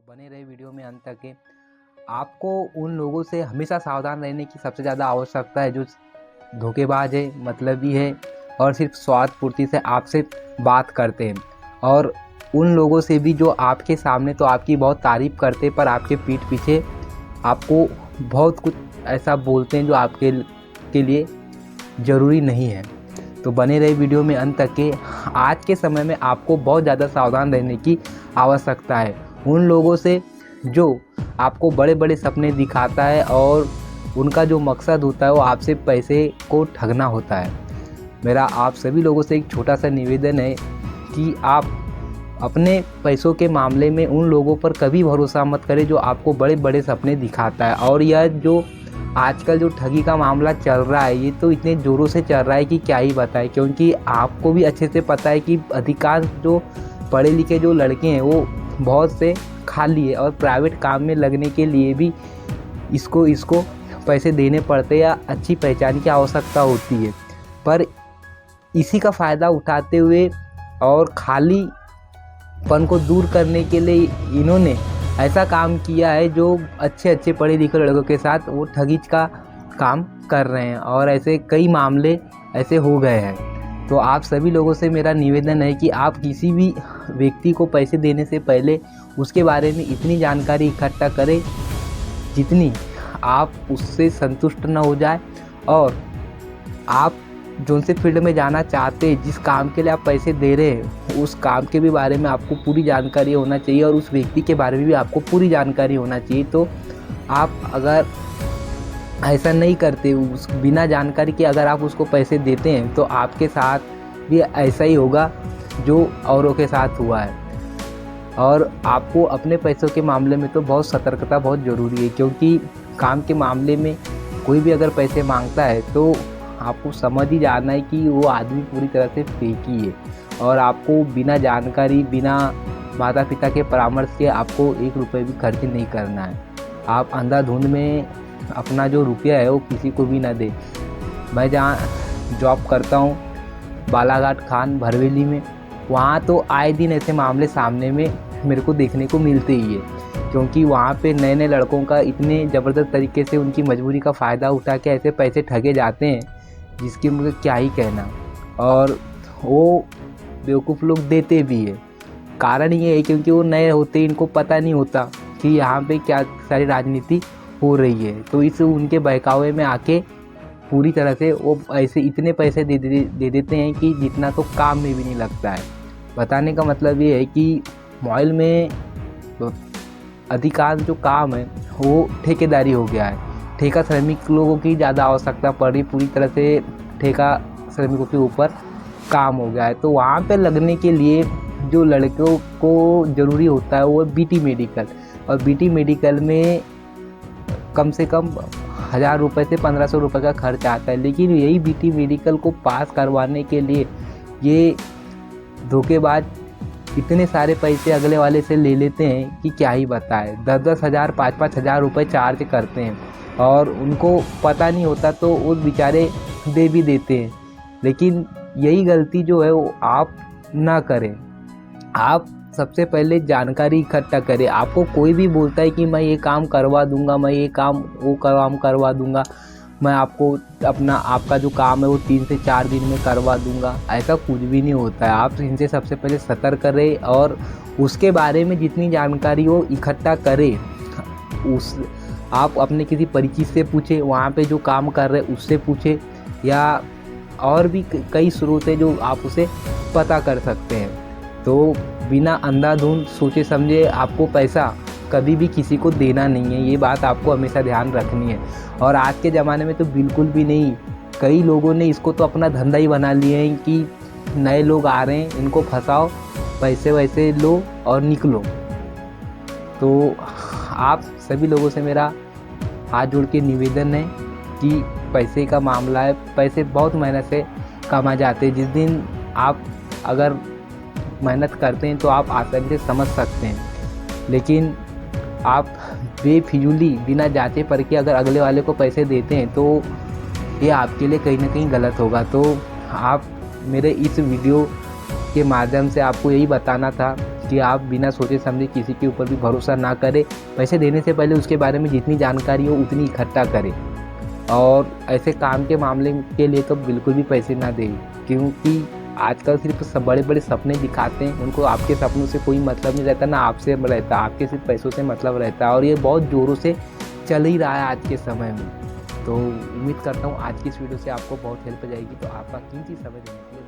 बने रहे वीडियो में अंत तक के। आपको उन लोगों से हमेशा सावधान रहने की सबसे ज़्यादा आवश्यकता है जो धोखेबाज है, मतलबी है और सिर्फ स्वार्थ पूर्ति से आपसे बात करते हैं। और उन लोगों से भी जो आपके सामने तो आपकी बहुत तारीफ़ करते हैं पर आपके पीठ पीछे आपको बहुत कुछ ऐसा बोलते हैं जो आपके के लिए ज़रूरी नहीं है। तो बने रहे वीडियो में अंत तक के। आज के समय में आपको बहुत ज़्यादा सावधान रहने की आवश्यकता है उन लोगों से जो आपको बड़े बड़े सपने दिखाता है और उनका जो मकसद होता है वो आपसे पैसे को ठगना होता है। मेरा आप सभी लोगों से एक छोटा सा निवेदन है कि आप अपने पैसों के मामले में उन लोगों पर कभी भरोसा मत करें जो आपको बड़े बड़े सपने दिखाता है। और यह जो आजकल जो ठगी का मामला चल रहा है ये तो इतने ज़ोरों से चल रहा है कि क्या ही बताएं, क्योंकि आपको भी अच्छे से पता है कि अधिकांश जो पढ़े लिखे जो लड़के हैं वो बहुत से खाली है और प्राइवेट काम में लगने के लिए भी इसको पैसे देने पड़ते या अच्छी पहचान की आवश्यकता होती है। पर इसी का फ़ायदा उठाते हुए और खालीपन को दूर करने के लिए इन्होंने ऐसा काम किया है जो अच्छे पढ़े लिखे लड़कों के साथ वो ठगी का काम कर रहे हैं और ऐसे कई मामले ऐसे हो गए हैं। तो आप सभी लोगों से मेरा निवेदन है कि आप किसी भी व्यक्ति को पैसे देने से पहले उसके बारे में इतनी जानकारी इकट्ठा करें जितनी आप उससे संतुष्ट न हो जाए और आप जो से फील्ड में जाना चाहते हैं, जिस काम के लिए आप पैसे दे रहे हैं उस काम के भी बारे में आपको पूरी जानकारी होना चाहिए और उस व्यक्ति के बारे में भी आपको पूरी जानकारी होना चाहिए। तो आप अगर ऐसा नहीं करते, उस बिना जानकारी के अगर आप उसको पैसे देते हैं तो आपके साथ भी ऐसा ही होगा जो औरों के साथ हुआ है। और आपको अपने पैसों के मामले में तो बहुत सतर्कता बहुत ज़रूरी है, क्योंकि काम के मामले में कोई भी अगर पैसे मांगता है तो आपको समझ ही जाना है कि वो आदमी पूरी तरह से फेक ही है और आपको बिना जानकारी बिना माता पिता के परामर्श के आपको 1 रुपये भी खर्च नहीं करना है। आप अंधाधुंध में अपना जो रुपया है वो किसी को भी ना दे। मैं जहाँ जॉब करता हूँ बालाघाट खान भरवेली में, वहाँ तो आए दिन ऐसे मामले सामने में मेरे को देखने को मिलते ही है, क्योंकि वहाँ पे नए लड़कों का इतने ज़बरदस्त तरीके से उनकी मजबूरी का फ़ायदा उठा के ऐसे पैसे ठगे जाते हैं जिसकी मुझे क्या ही कहना। और वो बेवकूफ़ लोग देते भी है। कारण ये है क्योंकि वो नए होते, इनको पता नहीं होता कि यहाँ पे क्या सारी राजनीति हो रही है, तो इस उनके बहकावे में आके पूरी तरह से वो ऐसे इतने पैसे दे देते हैं कि जितना तो काम में भी नहीं लगता है। बताने का मतलब ये है कि मोबाइल में अधिकांश जो काम है वो ठेकेदारी हो गया है। ठेका श्रमिक लोगों की ज़्यादा आवश्यकता पड़ रही, पूरी तरह से ठेका श्रमिकों के ऊपर काम हो गया है। तो वहाँ पे लगने के लिए जो लड़कों को ज़रूरी होता है वो बीटी मेडिकल, और बीटी मेडिकल में कम से कम 1000 रुपये से 1500 रुपये का खर्च आता है। लेकिन यही बीटी मेडिकल को पास करवाने के लिए ये धोखेबाज इतने सारे पैसे अगले वाले से ले लेते हैं कि क्या ही बताए। 10-10 हज़ार 5-5 हज़ार रुपये चार्ज करते हैं और उनको पता नहीं होता तो वो बेचारे दे भी देते हैं। लेकिन यही गलती जो है वो आप ना करें। आप सबसे पहले जानकारी इकट्ठा करें। आपको कोई भी बोलता है कि मैं ये काम करवा दूंगा, मैं ये काम वो काम करवा दूंगा, मैं आपको आपका जो काम है वो 3 से 4 दिन में करवा दूंगा, ऐसा कुछ भी नहीं होता है। आप इनसे सबसे पहले सतर्क करें और उसके बारे में जितनी जानकारी हो इकट्ठा करें। आप अपने किसी परिचित से पूछें, वहाँ पे जो काम कर रहे उससे पूछें, या और भी कई स्रोत हैं जो आप उसे पता कर सकते हैं। तो बिना अंधाधुंध सोचे समझे आपको पैसा कभी भी किसी को देना नहीं है, ये बात आपको हमेशा ध्यान रखनी है। और आज के ज़माने में तो बिल्कुल भी नहीं। कई लोगों ने इसको तो अपना धंधा ही बना लिया है कि नए लोग आ रहे हैं इनको फंसाओ, पैसे वैसे लो और निकलो। तो आप सभी लोगों से मेरा हाथ जोड़ के निवेदन है कि पैसे का मामला है, पैसे बहुत मेहनत से कमा जाते हैं। जिस दिन आप अगर मेहनत करते हैं तो आप आसानी से समझ सकते हैं, लेकिन आप बेफिजूली बिना जांचे परखे अगर अगले वाले को पैसे देते हैं तो ये आपके लिए कहीं ना कहीं गलत होगा। तो आप मेरे इस वीडियो के माध्यम से आपको यही बताना था कि आप बिना सोचे समझे किसी के ऊपर भी भरोसा ना करें। पैसे देने से पहले उसके बारे में जितनी जानकारी हो उतनी इकट्ठा करें, और ऐसे काम के मामले के लिए तो बिल्कुल भी पैसे ना दें, क्योंकि आजकल सिर्फ बड़े बड़े सपने दिखाते हैं, उनको आपके सपनों से कोई मतलब नहीं रहता, ना आपसे रहता, आपके सिर्फ पैसों से मतलब रहता है, और ये बहुत ज़ोरों से चल ही रहा है आज के समय में। तो उम्मीद करता हूँ आज की इस वीडियो से आपको बहुत हेल्प हो जाएगी। तो आपका कीमती समय देने के लिए